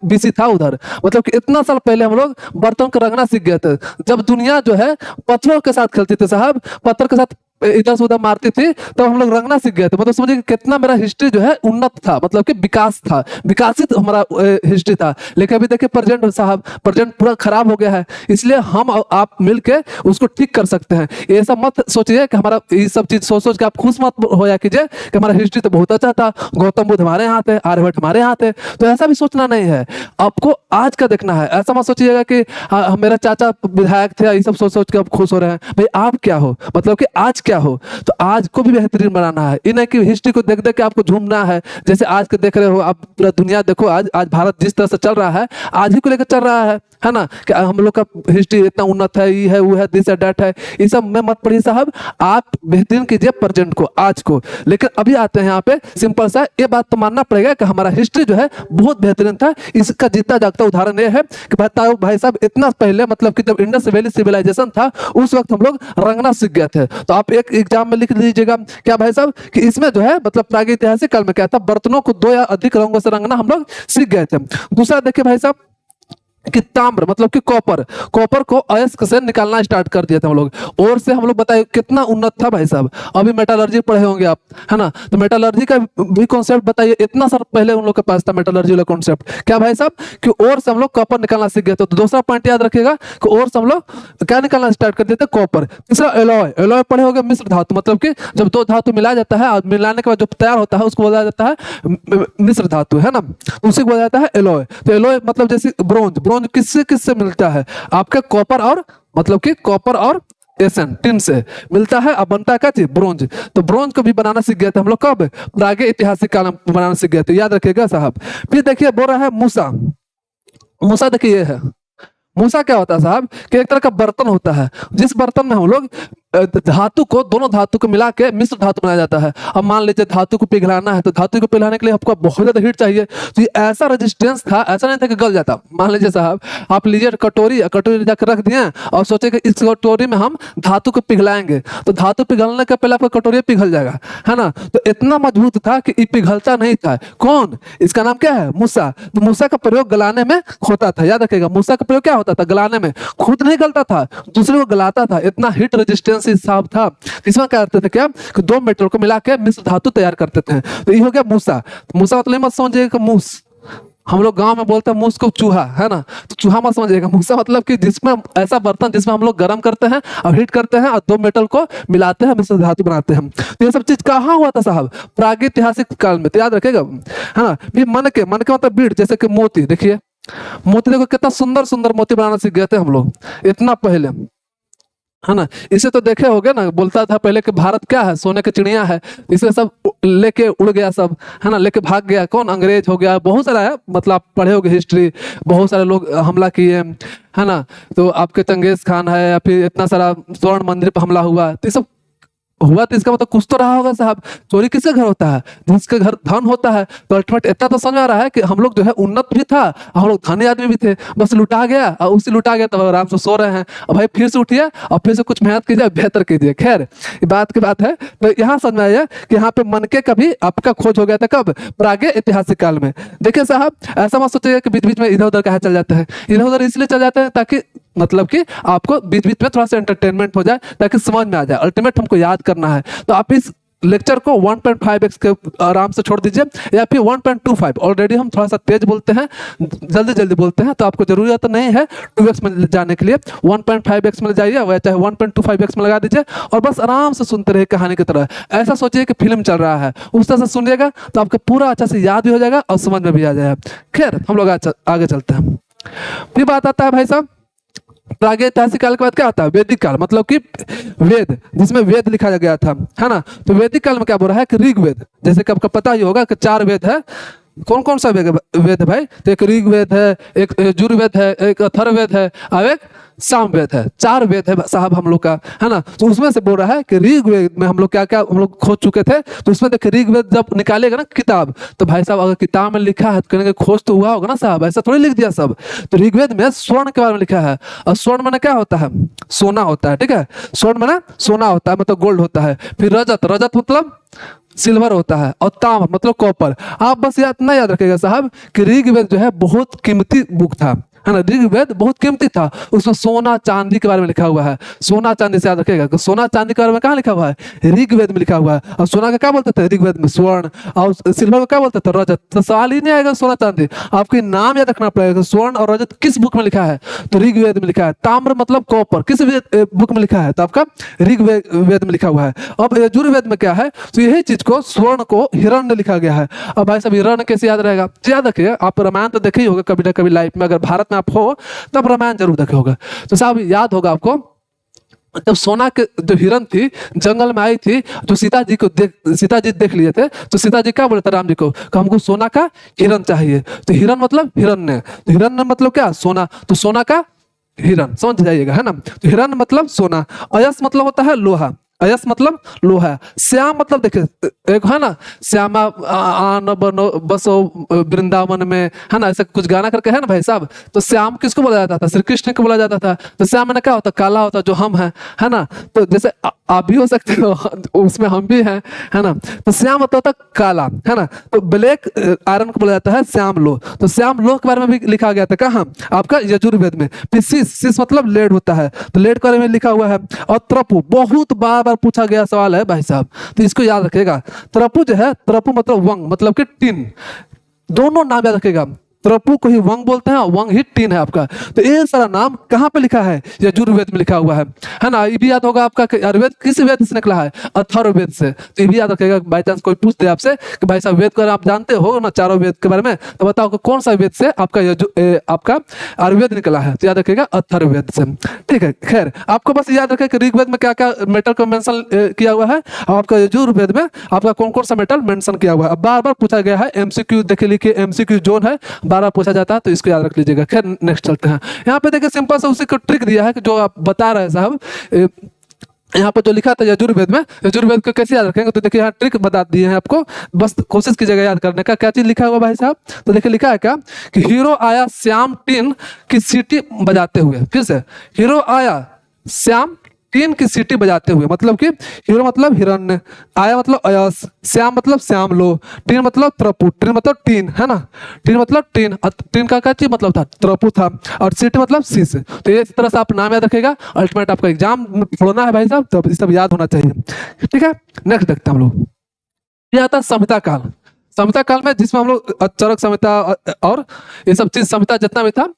BC था उधर, मतलब कि इतना साल पहले हम लोग बर्तन को रंगना सीख गए थे। जब दुनिया जो है पत्थरों के साथ खेलती थी साहब, पत्थर के साथ इधर से उधर मारती थी, तो हम लोग रंगना सीख गए थे। मतलब समझिए कि कितना मेरा हिस्ट्री जो है उन्नत था, मतलब कि विकास था, विकासित हमारा हिस्ट्री था। लेकिन अभी देखिए प्रेजेंट साहब, प्रेजेंट पूरा खराब हो गया है, इसलिए हम आप मिलके उसको ठीक कर सकते हैं। ये सब मत सोचिए कि हमारा ये सब चीज सोच सोच के आप खुश मत होया कीजिए कि हमारा हिस्ट्री तो बहुत अच्छा था, गौतम बुद्ध हमारे यहाँ थे, आर्यभट्ट हमारे यहाँ थे, तो ऐसा भी सोचना नहीं है। आपको आज का देखना है। ऐसा मत सोचिएगा कि मेरा चाचा विधायक थे, ये सब सोच सोच के आप खुश हो रहे हैं। भाई आप क्या हो, मतलब कि आज क्या हो, तो आज को भी बेहतरीन बनाना है। इन की हिस्ट्री को देख देख के आपको झूमना है। जैसे आज के देख रहे हो आप, पूरा दुनिया देखो, आज आज भारत जिस तरह से चल रहा है, आज ही को लेकर चल रहा है ना, कि हम लोग का हिस्ट्री इतना उन्नत है, ये है वो है, दिस है डैट है, ये सब में मत पढ़िए साहब। आप बेहतरीन कीजिए प्रेजेंट को, आज को। लेकिन अभी आते हैं यहाँ पे सिंपल सा, ये बात तो मानना पड़ेगा कि हमारा हिस्ट्री जो है बहुत बेहतरीन था। इसका जीता जागता उदाहरण ये है कि भाई साहब इतना पहले, मतलब कि जब इंडस वैली सिविलाइजेशन था, उस वक्त हम लोग रंगना सीख गए थे। तो आप एक एग्जाम में लिख लीजिएगा क्या भाई साहब, कि इसमें जो है मतलब प्रागैतिहासिक काल में क्या था, बर्तनों को 2 या अधिक रंगों से रंगना हम लोग सीख गए थे। दूसरा देखिए भाई साहब कि ताम्र, मतलब कि कॉपर को अयस्क से निकालना स्टार्ट कर दिया था हम लोग। और से हम लोग बताइए कितना उन्नत था भाई साहब। अभी मेटालर्जी पढ़े होंगे आप, है ना, तो मेटालर्जी का भी कॉन्सेप्ट बताइए, इतना साल पहले उन लोग के पास था मेटालर्जी वाला कॉन्सेप्ट। क्या भाई साहब कि और से हम लोग कॉपर निकालना सीख गए थे। तो दूसरा पॉइंट याद रखिएगा कि और से हम लोग क्या निकालना स्टार्ट कर दिए थे, कॉपर। तीसरा एलॉय पढ़े होंगे, मिश्र धातु, मतलब कि जब 2 धातु मिलाया जाता है और मिलाने के बाद जो तैयार होता है उसको बोला जाता है मिश्र धातु, है ना, उसी को बोला जाता है एलॉय। तो एलॉय मतलब जैसे ब्रोंज किससे किससे मिलता है, आपके कॉपर और, मतलब कि कॉपर और एसन टिन से मिलता है, अब बनता है क्या चीज, ब्रोंज। तो ब्रोंज को भी बनाना सीख गए थे हम लोग, कब, प्रागैतिहासिक काल में बनाना सीख गए थे, याद रखिएगा साहब। फिर देखिए बोल रहा है मूसा देखिए ये है मूसा। क्या होता है साहब कि एक तरह का बर्तन होता है, जिस बर्तन में हम लोग धातु को, दोनों धातु को मिला के मिश्र धातु बनाया जाता है। अब मान लीजिए धातु को पिघलाना है, तो धातु को पिघलाने के लिए आपको बहुत ज्यादा हीट चाहिए। तो ये ऐसा रेजिस्टेंस था, ऐसा नहीं था कि गल जाता। मान लीजिए साहब आप लीजिए कटोरी जाकर रख दिए और सोचे कि इस कटोरी में हम धातु को पिघलाएंगे, तो धातु पिघलने के पहले आपका कटोरी पिघल जाएगा, है ना। तो इतना मजबूत था कि ये पिघलता नहीं था। कौन, इसका नाम क्या है, मूसा। तो मूसा का प्रयोग गलाने में होता था, याद रखिएगा। मूसा का प्रयोग क्या होता था, गलाने में, खुद नहीं गलता था, दूसरे को गलाता था। इतना हीट रेजिस्टेंस हिसाब था। इसमें क्या करते थे क्या, कि 2 मेटल को मिला के मिश्र धातु तैयार करते थे। तो ये हो गया मूसा। मूसा मतलब मत समझिएगा मूस, हम लोग गांव में बोलते हैं मूस को चूहा, है ना, तो चूहा मत समझिएगा। मूसा मतलब कि जिसमें ऐसा बर्तन जिसमें हम लोग गर्म करते हैं और हीट करते हैं और 2 मेटल को मिलाते हैं, मिश्र धातु बनाते हैं। तो ये सब चीज कहाँ हुआ था साहब, प्रागैतिहासिक काल में, तो याद रखेगा, है ना। फिर मन के मतलब बीड़, जैसे कि मोती, देखिए मोती, देखो कितना सुंदर सुंदर मोती बनाना सीख गए थे हम लोग इतना पहले, है ना। इसे तो देखे होगे ना, बोलता था पहले कि भारत क्या है, सोने की चिड़िया है। इसे सब लेके उड़ गया सब, है ना, लेके भाग गया। कौन, अंग्रेज हो गया, बहुत सारा है, मतलब आप पढ़े होगे हिस्ट्री, बहुत सारे लोग हमला किए, है ना। तो आपके चंगेज खान है, या फिर इतना सारा स्वर्ण मंदिर पर हमला हुआ, तो सब हुआ, तो इसका मतलब कुछ तो रहा होगा साहब। चोरी किसके घर होता है, जिसके घर धन होता है। तो अल्टीमेट इतना तो समझ आ रहा है कि हम लोग जो है उन्नत भी था, हम लोग धनी आदमी भी थे, बस लुटा गया और उसी लुटा गया, तो आराम से सो रहे हैं। और भाई फिर से उठिए और फिर से कुछ मेहनत कीजिए, बेहतर कीजिए। खैर ये बात की बात है। तो यहाँ समझ में आया कि यहाँ पे मनके का भी आपका खोज हो गया था, कब, प्रागैतिहासिक काल में। देखिए साहब ऐसा मत सोचिएगा कि बीच बीच में इधर उधर कहा चल जाता है, इधर उधर इसलिए चल जाते हैं ताकि मतलब कि आपको बीच बीच में थोड़ा सा एंटरटेनमेंट हो जाए, ताकि समझ में आ जाए। अल्टीमेट हमको याद करना है। तो आप इस लेक्चर को 1.5x के आराम से छोड़ दीजिए, या फिर 1.25। ऑलरेडी हम थोड़ा सा तेज बोलते हैं, जल्दी जल्दी बोलते हैं, तो आपको जरूरत नहीं है 2x में जाने के लिए। 1.5x में जाइए, वह चाहे 1.25x में लगा दीजिए, और बस आराम से सुनते रहिए कहानी की तरह। ऐसा सोचिए कि फिल्म चल रहा है, उस तरह से सुनिएगा तो आपको पूरा अच्छा से याद भी हो जाएगा और समझ में भी आ जाएगा। खैर हम लोग आगे चलते हैं। फिर बात आता है भाई साहब प्रागैतिहासिक काल के बाद क्या आता है, वैदिक काल, मतलब कि वेद, जिसमें वेद लिखा गया था, है ना। तो वैदिक काल में क्या बोल रहा है कि ऋग्वेद, जैसे कि आपको पता ही होगा कि 4 वेद है। कौन कौन सा वेद है भाई, तो एक ऋग्वेद है, एक यजुर्वेद है, एक अथर्ववेद है और एक सामवेद है, 4 वेद है साहब हम लोग का, है ना। तो उसमें से बोल रहा है कि ऋग्वेद में हम लोग क्या क्या हम लोग खोज चुके थे। तो उसमें देखिए ऋग्वेद जब निकालेगा ना किताब, तो भाई साहब अगर किताब में लिखा है तो कहेंगे खोज तो हुआ होगा ना साहब, ऐसा थोड़ी लिख दिया सब। तो ऋग्वेद में स्वर्ण के बारे में लिखा है, और स्वर्ण माने क्या होता है, सोना होता है, ठीक है। स्वर्ण माने सोना होता है, मतलब गोल्ड होता है। फिर रजत, रजत मतलब सिल्वर होता है, और ताम्र मतलब कॉपर। आप बस इतना याद रखिएगा साहब कि ऋग्वेद जो है बहुत कीमती बुक था, है ना। ऋग्वेद बहुत कीमती था, उसमें सोना चांदी के बारे में लिखा हुआ है। सोना चांदी से याद रखिएगा कि सोना चांदी के बारे में कहाँ लिखा हुआ है, ऋग्वेद में लिखा हुआ है। और सोना का क्या बोलते थे ऋग्वेद में, स्वर्ण, और सिल्वर को क्या बोलते थे, रजत। तो सवाल ही नहीं आएगा सोना चांदी, आपको नाम याद रखना पड़ेगा, स्वर्ण और रजत किस बुक में लिखा है, तो ऋग्वेद में लिखा है। ताम्र मतलब कॉपर किस बुक में लिखा है, तो आपका ऋग्वेद में लिखा हुआ है। अब यजुर्वेद में क्या है, तो यही चीज को स्वर्ण को हिरण्य लिखा गया है। अब भाई साहब हिरण्य कैसे याद रहेगा, याद रखिए आप रामायण तो देखे ही होगा कभी ना कभी लाइफ में, अगर भारत में आप हो तब रामायण जरूर देखे होगा। तो साहब याद होगा आपको, जब सोना के जो हिरण थी जंगल में आई थी, जो सीता जी देख लिए थे, तो सीता जी क्या बोले थे राम जी को कि हमको सोना का हिरण चाहिए। तो हिरण मतलब हिरण्य, तो हिरण्य मतलब क्या, सोना। तो सोना का हिरण समझ जाइएगा, है ना। तो हिरण मतलब सोना। अयस मतलब होता है लोहा, अयस मतलब लोहा। श्याम मतलब देखिए एक है ना, श्यामा आन बनो बसो वृंदावन में, है ना, ऐसा कुछ गाना करके है ना भाई साहब। तो श्याम किसको बोला जाता था, श्री कृष्ण को बोला जाता था। तो श्याम में क्या होता, काला होता, जो हम हैं, है ना। तो जैसे आप भी हो सकते हो, उसमें हम भी हैं, है ना। तो श्याम मतलब होता काला, है ना। तो ब्लैक आयरन को बोला जाता है श्याम लो। तो श्याम लो के बारे में भी लिखा गया था, कहाँ, आपका यजुर्वेद में। फिर शीश मतलब लेड होता है, तो लेड के बारे में लिखा हुआ है। और त्रपु बहुत बार पूछा गया सवाल है भाई साहब, तो इसको याद रखिएगा। त्रपु जो है, त्रपु मतलब वंग मतलब कि टिन, दोनों नाम याद रखिएगा। त्रपु को ही वंग बोलते हैं, वंग ही टिन है आपका। तो ये सारा नाम कहाँ पे लिखा है, यजुर्वेद में लिखा हुआ है ना। ये भी याद होगा आपका कि आयुर्वेद किस वेद से निकला है, अथर्ववेद से। तो ये भी याद रखिएगा, बाई चांस कोई पूछ दे आपसे कि भाई साहब वेद को आप जानते हो ना, चारों वेद के बारे में, तो बताओ कि कौन सा वेद से आपका आपका आयुर्वेद निकला है, तो याद रखिएगा अथर्ववेद से, ठीक है। खैर आपको बस याद रखें कि ऋग्वेद में क्या क्या मेटल को मेंशन किया हुआ है, और आपका यजुर्वेद में आपका कौन कौन सा मेटल मेंशन किया हुआ है। बार बार पूछा गया है, एमसीक्यू देखिए लिखिए, एमसीक्यू जोन है, बार बार पूछा जाता है, तो इसको याद रख लीजिएगा। खैर नेक्स्ट चलते हैं। यहाँ पे देखिए सिंपल सा उसी को ट्रिक दिया है कि जो आप बता रहे हैं साहब, यहाँ पर जो लिखा था यजुर्वेद में, यजुर्वेद को कैसे याद रखेंगे, तो देखिए यहाँ ट्रिक बता दिए हैं आपको, बस कोशिश कीजिएगा याद करने का। क्या चीज लिखा हुआ भाई साहब, तो देखिए लिखा है क्या कि हीरो आया श्याम टीन की सीटी बजाते हुए। फिर से, हीरो आया श्याम टीन की सीटी बजाते हुए, मतलब कि हीरो मतलब हिरण्य, आया मतलब अयस, श्याम मतलब श्याम लो, टीन मतलब त्रपु, टीन मतलब टीन, है ना। टीन मतलब टीन, टीन का क्या चीज मतलब था, त्रपु था, और सीटी मतलब शीश। तो इस तरह से आप नाम याद रखेगा, अल्टीमेट आपका एग्जाम पढ़ना है भाई साहब, तो ये सब याद होना चाहिए, ठीक है। नेक्स्ट देखते हैं हम लोग, ये आता है संहिता काल। संहिता काल में जिसमें हम लोग चरक संहिता और ये सब चीज संहिता जितना भी था,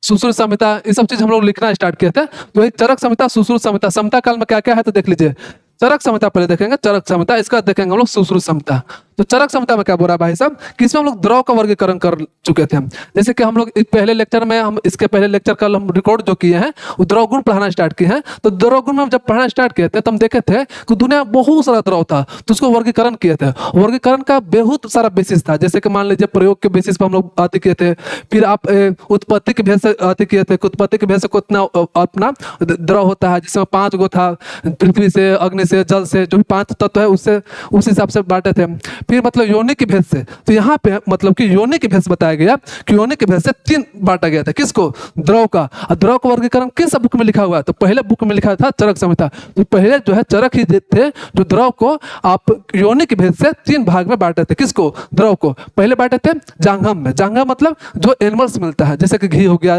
सुश्रुत संहिता, ये सब चीज हम लोग लिखना स्टार्ट किए थे। तो ये चरक संहिता, सुश्रुत संहिता, संहिता काल में क्या क्या है तो देख लीजिए। चरक संहिता पहले देखेंगे, चरक संहिता, इसका देखेंगे हम लोग सुश्रुत संहिता। तो चरक संहिता में क्या बोल रहा है भाई साहब कि इसमें हम लोग द्रव का वर्गीकरण कर चुके थे। जैसे कि हम लोग पहले लेक्चर में, हम इसके पहले लेक्चर कल हम रिकॉर्ड जो किए हैं, वो द्रव गुण पढ़ाना स्टार्ट किए हैं। तो द्रव गुण में हम जब पढ़ना स्टार्ट किए थे तो हम देखे थे कि दुनिया में बहुत सारा द्रव था, तो उसको वर्गीकरण किए थे। वर्गीकरण का बहुत सारा बेसिस था, जैसे कि मान लीजिए प्रयोग के बेसिस पर हम लोग आते किए थे। फिर आप उत्पत्ति के भेद से आते किए थे, उत्पत्ति के भेद से कितना अपना द्रव होता है, जिसमें 5 गो था, पृथ्वी से, अग्नि से, जल से, जो भी 5 तत्व है उससे उस हिसाब से बांटे थे। फिर मतलब योनि के भेद से, तो यहाँ पे मतलब कि योनि के भेद से बताया गया कि योनि के भेद से 3 बांटा गया था, किसको, द्रव का। और द्रव का वर्गीकरण किस बुक में लिखा हुआ है, तो पहले बुक में लिखा था चरक संहिता। तो पहले जो है चरक ही थे जो द्रव को आप योनि के भेद से 3 भाग में बांटे थे, किसको, द्रव को। पहले बांटे थे जांघम में, जांघम मतलब जो एनिमल्स मिलता है, जैसे कि घी हो गया,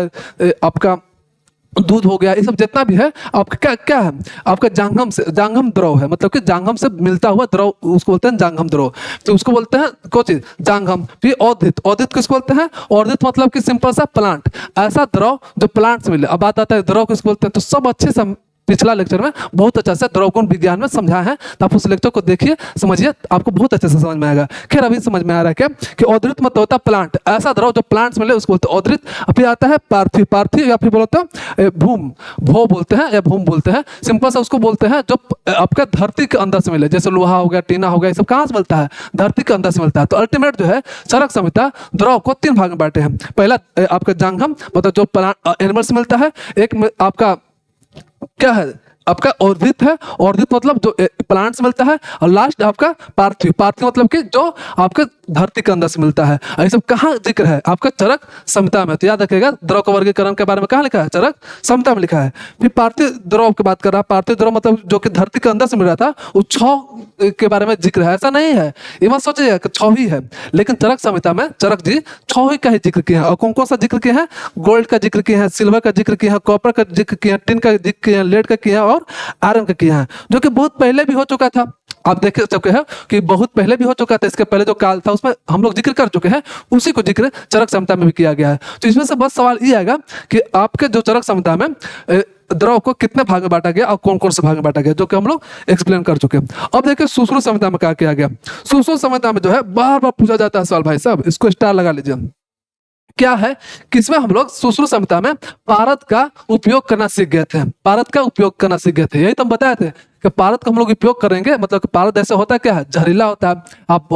आपका दूध हो गया, ये सब जितना भी है आपका क्या क्या है, आपका जांघम से, जांघम द्रव है, मतलब कि जांघम से मिलता हुआ द्रव, उसको बोलते हैं जांघम द्रव। तो उसको बोलते हैं कौन चीज, जांघम। फिर औदित, औदित किसको बोलते हैं, औदित मतलब कि सिंपल सा प्लांट, ऐसा द्रव जो प्लांट से मिले। अब बात आता है द्रव किसको बोलते हैं, तो सब अच्छे से पिछला लेक्चर में बहुत अच्छा से द्रव गुण विज्ञान में समझाया है, तो आप उस लेक्चर को देखिए, समझिए, आपको बहुत अच्छे से समझ में आएगा। खैर अभी समझ में आ रहा है क्या कि औद्रित मतलब होता है प्लांट, ऐसा द्रव जो प्लांट्स मिले उसको बोलते हैं औद्रित। फिर आता है पार्थिव, पार्थिव या फिर बोलते हैं भूम, भो बोलते हैं या भूम बोलते हैं। सिंपल सा उसको बोलते हैं जो आपका धरती के अंदर से मिले, जैसे लोहा हो गया, टीना हो गया, ये सब कहाँ से मिलता है? धरती के अंदर से मिलता है। तो अल्टीमेट जो है चरक संहिता द्रव को 3 भाग में बांटे हैं। पहला आपका जांघम मतलब जो प्लांट एनिमल से मिलता है, एक में आपका क्या है आपका औद्रित है, औद्रित मतलब जो प्लांट से मिलता है, और लास्ट आपका पार्थिव, पार्थिव मतलब कि जो आपके धरती के अंदर से मिलता है। ये सब कहाँ जिक्र है? आपका चरक संहिता में। तो याद रखिएगा द्रव का वर्गीकरण के बारे में कहाँ लिखा है? चरक संहिता में लिखा है। फिर पार्थिव द्रव की बात कर रहा है, पार्थिव द्रव मतलब जो कि धरती के अंदर से मिल रहा था, वो 6 के बारे में जिक्र है। ऐसा नहीं है, ये मत सोचिएगा कि 6 ही है, लेकिन चरक संहिता में चरक जी 6 ही का ही जिक्र किया है। और कौन कौन सा जिक्र किया है? गोल्ड का जिक्र किया है, सिल्वर का जिक्र किया है, कॉपर का जिक्र किया है, टिन का जिक्र किया है, लेड का किया है और आयरन का किया है, जो कि बहुत पहले भी हो चुका था। आप देख चुके हैं कि बहुत पहले भी हो चुका था। इसके पहले जो काल था उसमें हम लोग जिक्र कर चुके हैं, उसी को जिक्र चरक संहिता में भी किया गया है। तो इसमें से बस सवाल ये आएगा कि आपके जो चरक संहिता में द्रव को कितने भाग में बांटा गया और कौन कौन से भाग में बांटा गया, जो कि हम लोग एक्सप्लेन कर चुके हैं। अब देखिए सुश्रुत संहिता में क्या किया गया। सुश्रुत संहिता में जो है बार बार पूछा जाता है सवाल, भाई साहब इसको स्टार लगा लीजिए। क्या है कि इसमें हम लोग सुश्रुत संहिता में पारद का उपयोग करना सीख गए थे। पारद का उपयोग करना सीख गए थे, यही तो हम बताए थे कि पारद का हम लोग उपयोग करेंगे। मतलब कि पारद ऐसे होता है क्या है? जहरीला होता है। आप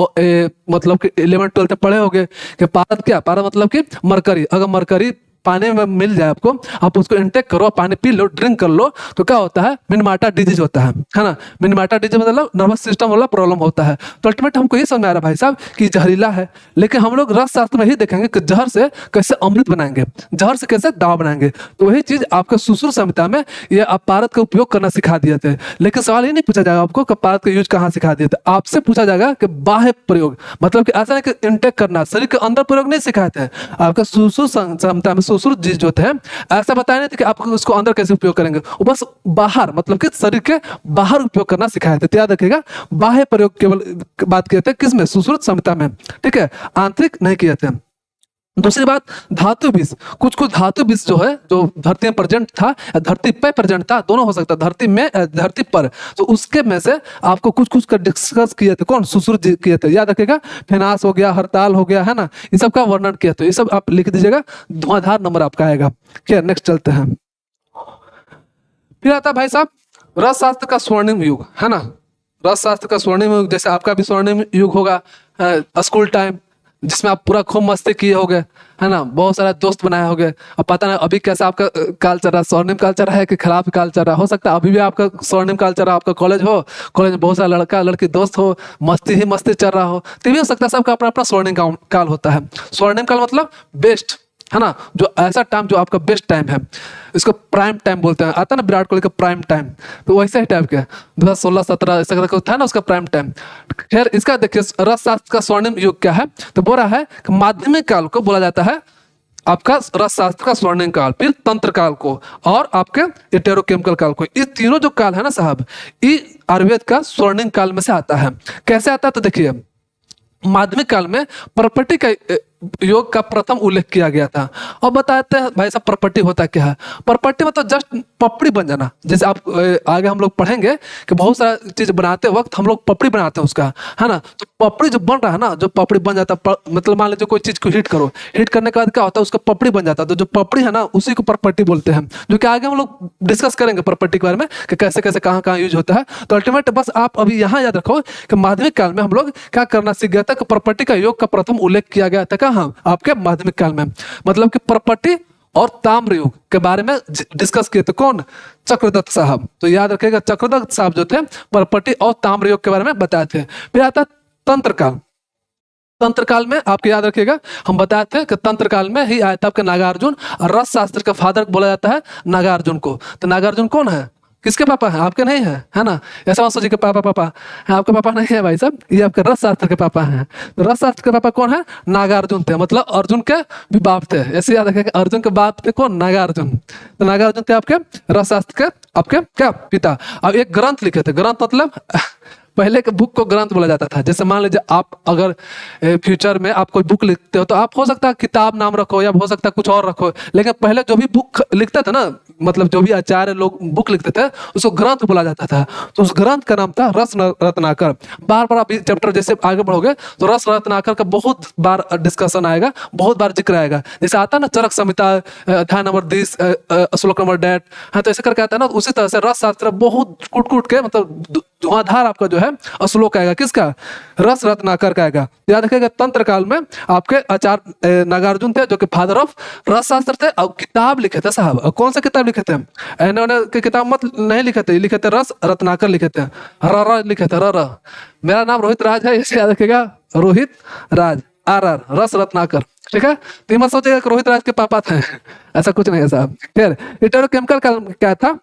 मतलब कि 11th-12th में पढ़े होंगे कि पारद क्या? पारद मतलब कि मरकरी। अगर मरकरी पानी में मिल जाए आपको, आप उसको इंटेक करो, पानी पी लो, ड्रिंक कर लो, तो क्या होता है? मिनमाटा डिजीज होता है ना। मिनमाटा डिजीज मतलब नर्वस सिस्टम वाला प्रॉब्लम होता है। तो अल्टीमेट हमको ये समझ में आ रहा है भाई साहब कि जहरीला है, लेकिन हम लोग रस शास्त्र में ही देखेंगे कि जहर से कैसे अमृत बनाएंगे, जहर से कैसे दवा बनाएंगे। तो वही चीज आपके सुश्रुत संहिता में ये आप पारद का उपयोग करना सिखा दिए थे। लेकिन सवाल ये नहीं पूछा जाएगा आपको कि पारद का यूज कहाँ सिखा दिए थे, आपसे पूछा जाएगा कि बाह्य प्रयोग, मतलब कि ऐसा नहीं कि इंटेक करना, शरीर के अंदर प्रयोग नहीं सिखाए थे। आपका सुश्रुत संहिता में सुश्रुत चीज जो थे ऐसा बताया नहीं था कि आप उसको अंदर कैसे उपयोग करेंगे, वो बस बाहर मतलब कि शरीर के बाहर उपयोग करना सिखाए थे। तो याद रखिएगा बाह्य प्रयोग केवल बात किए थे किसमें? सुश्रुत संहिता में, ठीक है, आंतरिक नहीं किए थे। दूसरी बात धातु विष, कुछ कुछ धातु विष जो है जो धरती में प्रेजेंट था, धरती पे प्रेजेंट था, दोनों हो सकता है, धरती में धरती पर, तो उसके में से आपको कुछ कुछ का डिस्कस किए थे। कौन? सुश्रुत जी किए थे। याद रखिएगा फेनास हो गया, हड़ताल हो गया, है ना, इन सब का वर्णन किया। तो ये सब आप लिख दीजिएगा, धुआंधार नंबर आपका आएगा। ठीक, नेक्स्ट चलते हैं। फिर आता भाई साहब रस शास्त्र का स्वर्णिम युग, है ना। रस शास्त्र का स्वर्णिम युग, जैसे आपका भी स्वर्णिम युग होगा स्कूल टाइम, जिसमें आप पूरा खूब मस्ती किए होगे, है ना, बहुत सारा दोस्त बनाए होगे। अब पता नहीं अभी कैसा आपका काल चल रहा है, स्वर्णिम काल चल रहा है कि खराब काल चल रहा है। हो सकता है अभी भी आपका स्वर्णिम काल चल रहा है, आपका कॉलेज हो, कॉलेज में बहुत सारा लड़का लड़की दोस्त हो, मस्ती ही मस्ती चल रहा हो, तो भी हो सकता है सबका अपना अपना स्वर्णिम काल होता है। स्वर्णिम काल मतलब बेस्ट, है ना, जो ऐसा टाइम जो आपका बेस्ट टाइम है, इसको प्राइम टाइम बोलते हैं। आता ना विराट कोहली का प्राइम टाइम, तो वैसे ही टाइप के 2016-17 ऐसा करके था ना उसका प्राइम टाइम। खैर इसका देखिए रस शास्त्र का स्वर्णिम युग क्या है, तो बोल रहा है कि माध्यमिक काल को बोला जाता है आपका रस शास्त्र का स्वर्णिम काल, फिर तंत्र काल को और आपके हेटेरोकेमिकल काल को। ये तीनों जो काल है ना साहब, ये आयुर्वेद का स्वर्णिम काल में से आता है। कैसे आता है? तो देखिए माध्यमिक काल में प्रॉपर्टी का योग का प्रथम उल्लेख किया गया था। और बताते हैं भाई साहब प्रॉपर्टी होता क्या है। प्रॉपर्टी मतलब जस्ट पपड़ी बन जाना। जैसे आप आगे हम लोग पढ़ेंगे कि बहुत सारा चीज बनाते वक्त हम लोग पपड़ी बनाते हैं उसका, है ना। तो पपड़ी जो बन रहा है ना, जो पपड़ी बन जाता है, मतलब मान लीजिए कोई चीज को हीट करो, हीट करने के बाद क्या होता है, उसका पपड़ी बन जाता है। तो जो पपड़ी है ना उसी को प्रॉपर्टी बोलते हैं, जो कि आगे हम लोग डिस्कस करेंगे प्रॉपर्टी के बारे में कि कैसे कैसे कहाँ कहाँ यूज होता है। तो अल्टीमेट बस आप अभी यहाँ याद रखो कि माध्यमिक काल में हम लोग क्या करना सीख गया था कि प्रॉपर्टी का योग का प्रथम उल्लेख किया गया था कहाँ? आपके माध्यमिक काल में। मतलब कि प्रॉपर्टी और ताम्र युग के बारे में डिस्कस किए थे। कौन? चक्रदत्त साहब। तो याद रखिएगा चक्रदत्त साहब जो थे प्रॉपर्टी और ताम्र युग के बारे में बताए थे। फिर आता तंत्र काल। तंत्र काल में आपको याद रखिएगा हम बताए थे कि तंत्र काल में ही आया था आपके नागार्जुन, और रस शास्त्र का फादर बोला जाता है नागार्जुन को। तो नागार्जुन कौन है? किसके पापा हैं? आपके नहीं है, है ना। ऐसा मत सोचिए कि पापा है, आपके पापा नहीं है भाई साहब, ये आपके रस शास्त्र के पापा हैं। तो रस शास्त्र के पापा कौन है? नागार्जुन थे, मतलब अर्जुन के भी बाप थे। ऐसे याद रखिएगा अर्जुन के बाप थे कौन? नागार्जुन। तो नागार्जुन थे आपके रस शास्त्र के आपके क्या पिता। अब एक ग्रंथ लिखे थे। ग्रंथ मतलब पहले के बुक को ग्रंथ बोला जाता था। जैसे मान लीजिए आप अगर फ्यूचर में आप कोई बुक लिखते हो तो आप हो सकता है किताब नाम रखो या हो सकता है कुछ और रखो, लेकिन पहले जो भी बुक लिखता था ना, मतलब जो भी आचार्य लोग बुक लिखते थे उसको ग्रंथ बोला जाता था। तो उस ग्रंथ का नाम था रस रत्नाकर। बार बार अभी चैप्टर जैसे आगे बढ़ोगे तो रस रत्नाकर का बहुत बार डिस्कशन आएगा, बहुत बार जिक्र आएगा। जैसे आता है ना चरक संहिता अध्याय नंबर 20 श्लोक नंबर डेट, हाँ तो ऐसे करके आता है ना। उसी तरह से रस शास्त्र बहुत कूट कूट के मतलब धुआंधार आपका जो है श्लोक आएगा, किसका? रस रत्नाकर का आएगा। याद रखिएगा तंत्र काल में आपके आचार्य नागार्जुन थे जो कि फादर ऑफ रस शास्त्र थे, और किताब लिखे थे साहब। और कौन सा किताब लिखे थे? इन्होंने की किताब मत नहीं लिखे थे, लिखे थे रस रत्नाकर लिखे थे, र लिखे थे र। मेरा नाम रोहित राज है, इसे याद रखिएगा, रोहित राज RR रस रत्नाकर, ठीक है। तो मत सोचेगा कि रोहित राज के पापा थे, ऐसा कुछ नहीं है साहब। फिर इटेरोकेमिकल काल क्या था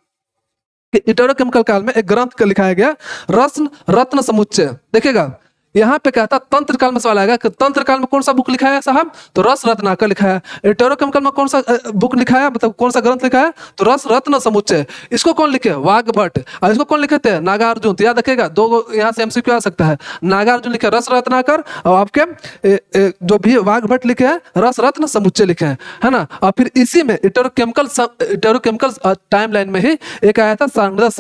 कि इटेरोकेमिकल काल में एक ग्रंथ लिखाया गया रत्न रत्न समुच्चय। देखिएगा यहाँ पे क्या था, तंत्र काल में सवाल आएगा कि तंत्र काल में कौन सा बुक लिखा है साहब? तो रस रत्नाकर लिखा है। इटेरोकेमिकल में कौन सा बुक लिखा है, मतलब कौन सा ग्रंथ लिखा है? तो रस रत्न समुच्चय। इसको कौन लिखे? वाग्भट। और इसको कौन लिखे थे? नागार्जुन। तो याद रखिएगा दो यहाँ से MCQ आ सकता है। नागार्जुन लिखे रस रत्नाकर, और आपके जो भी वाग्भट लिखे हैं रस रत्न समुच्चय लिखे हैं, है ना। और फिर इसी में इटेरोकेमिकल टाइम लाइन में ही एक आया था सारनाथ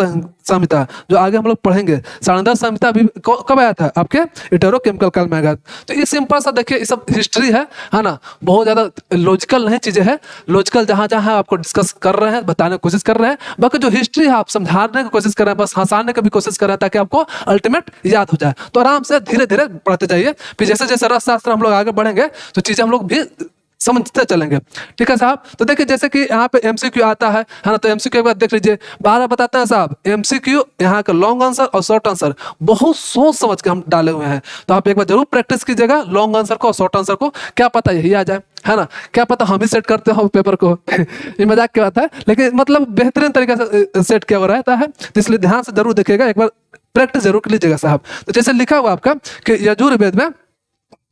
संहिता, जो आगे हम लोग पढ़ेंगे। सारनाथ संहिता अभी कब आया था? आपके इटेरोकेमिकल काल में आएगा। तो ये सिंपल सा देखिए, ये सब हिस्ट्री है ना, बहुत ज्यादा लॉजिकल नहीं चीजें हैं। लॉजिकल जहां जहां आपको डिस्कस कर रहे हैं, बताने की कोशिश कर रहे हैं, बाकी जो हिस्ट्री है आप समझाने की कोशिश कर रहे हैं, बस हंसाने की भी कोशिश कर रहे हैं ताकि आपको अल्टीमेट याद हो जाए। तो आराम से धीरे धीरे पढ़ते जाइए, फिर जैसे जैसे रस शास्त्र हम लोग आगे बढ़ेंगे तो चीजें हम लोग भी समझते चलेंगे, ठीक है साहब। तो देखिए जैसे कि यहाँ पे MCQ आता है ना, तो MCQ के बाद देख लीजिए, बार बताते हैं साहब MCQ यहाँ का लॉन्ग आंसर और शॉर्ट आंसर बहुत सोच समझ के हम डाले हुए हैं। तो आप एक बार जरूर प्रैक्टिस कीजिएगा लॉन्ग आंसर को और शॉर्ट आंसर को, क्या पता यही आ जाए, है ना। क्या पता हम ही सेट करते हो पेपर को ये मजाक की बात है, लेकिन मतलब बेहतरीन तरीके से सेट किया हुआ रहता है। तो इसलिए ध्यान से जरूर देखिएगा, एक बार प्रैक्टिस जरूर कर लीजिएगा साहब। तो जैसे लिखा हुआ आपका कि यजुर्वेद में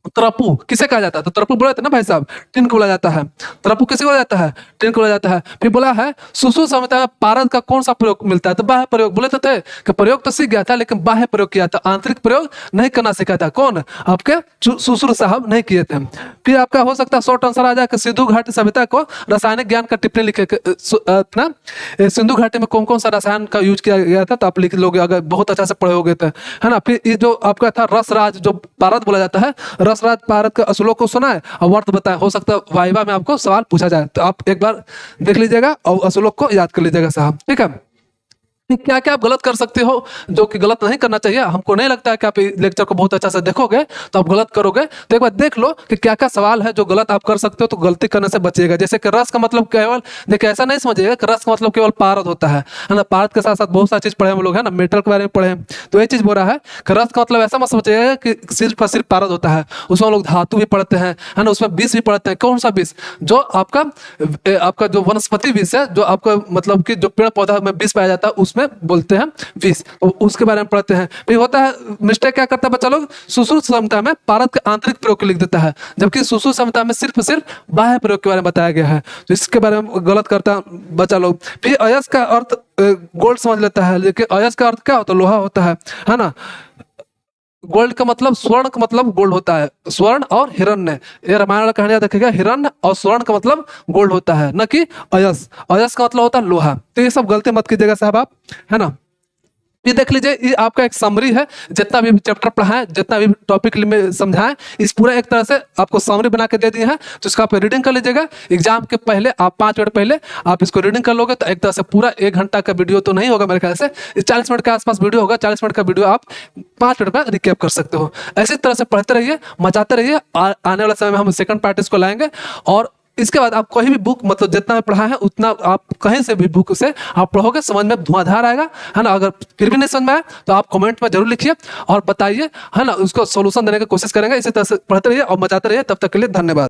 त्रपु किसे कहा जाता है? तो त्रपु बोला था ना भाई साहब, टिन को बोला जाता है। त्रपु किसे बोला जाता है? टिन को बोला जाता है। फिर बोला है सुसु संहिता में पारद का कौन सा प्रयोग मिलता है? तो बाह्य प्रयोग बोले तो थे कि प्रयोग तो सीख गया था लेकिन बाह्य प्रयोग किया था, आंतरिक प्रयोग नहीं करना सीखा था। कौन? आपके सुश्रु साहब नहीं किए थे। फिर आपका हो सकता है शॉर्ट आंसर आ जाए कि सिंधु घाटी सभ्यता को रासायनिक ज्ञान का टिप्पणी लिखे ना, सिंधु घाटी में कौन कौन सा रसायन का यूज किया गया था, तो आप लिख लोगे अगर बहुत अच्छा से पढ़े हो गए थे, है ना। फिर ये जो आपका था रसराज, जो पारद बोला जाता है, रसराज पारद का श्लोक को सुना है और वर्त बताया, हो सकता है वाइवा में आपको सवाल पूछा जाए, तो आप एक बार देख लीजिएगा और श्लोक को याद कर लीजिएगा साहब, ठीक है। क्या क्या आप गलत कर सकते हो जो कि गलत नहीं करना चाहिए। हमको नहीं लगता है कि आप लेक्चर को बहुत अच्छा से देखोगे तो आप गलत करोगे। तो एक बार देख लो कि क्या क्या सवाल है जो गलत आप कर सकते हो, तो गलती करने से बचिएगा। जैसे कि रस का मतलब केवल, देखिए ऐसा नहीं समझिएगा कि रस का मतलब केवल पारद होता है ना। पारद के साथ साथ बहुत सारी चीज पढ़े हम लोग, है ना, मेटल के बारे में पढ़े। तो ये चीज बोल रहा है कि रस का मतलब ऐसा मत समझिएगा कि सिर्फ और सिर्फ पारद होता है। उसमें हम लोग धातु भी पढ़ते हैं, है ना, उसमें विष भी पढ़ते हैं। कौन सा विष? जो आपका जो वनस्पति विष है, जो आपका मतलब कि जो पेड़ पौधा में विष पाया जाता है उसमें बोलते हैं विष, उसके बारे में पढ़ते हैं। फिर होता है मिस्टेक क्या करता है बच्चा लोग, सुश्रुत क्षमता में पारद का आंतरिक प्रयोग लिख देता है, जबकि सुश्रुत क्षमता में सिर्फ बाह्य प्रयोग के बारे में बताया गया है। तो इसके बारे में गलत करता बच्चा लोग। फिर अयस का अर्थ गोल्ड समझ लेता है, लेकिन अयस का अर्थ क्या होता है? लोहा होता है ना। गोल्ड का मतलब, स्वर्ण का मतलब गोल्ड होता है, स्वर्ण और हिरण्य। ये रामायण वाला कहानी देखेगा, हिरण्य और स्वर्ण का मतलब गोल्ड होता है, न कि अयस। अयस का मतलब होता है लोहा। तो ये सब गलती मत कीजिएगा साहब आप, है ना। ये देख लीजिए, ये आपका एक समरी है, जितना भी चैप्टर पढ़ा है, जितना भी टॉपिक में समझाएं, इस पूरा एक तरह से आपको समरी बना के दे दिए हैं। तो इसका आप रीडिंग कर लीजिएगा। एग्जाम के पहले आप 5 मिनट पहले आप इसको रीडिंग कर लोगे तो एक तरह से पूरा 1 घंटा का वीडियो तो नहीं होगा मेरे ख्याल से, 40 मिनट के आसपास वीडियो होगा। 40 मिनट का वीडियो आप 5 मिनट में रिकैप कर सकते हो। ऐसी तरह से पढ़ते रहिए, मचाते रहिए। आने वाला समय में हम सेकंड पार्ट इसको लाएंगे। और इसके बाद आप कोई भी बुक, मतलब जितना भी पढ़ा है उतना आप कहीं से भी बुक से आप पढ़ोगे, समझ में धुआंधार आएगा, है ना। अगर फिर भी नहीं समझ में आए तो आप कमेंट में जरूर लिखिए और बताइए, है ना, उसको सोल्यूशन देने की कोशिश करेंगे। इसी तरह से पढ़ते रहिए और मचाते रहिए। तब तक के लिए धन्यवाद।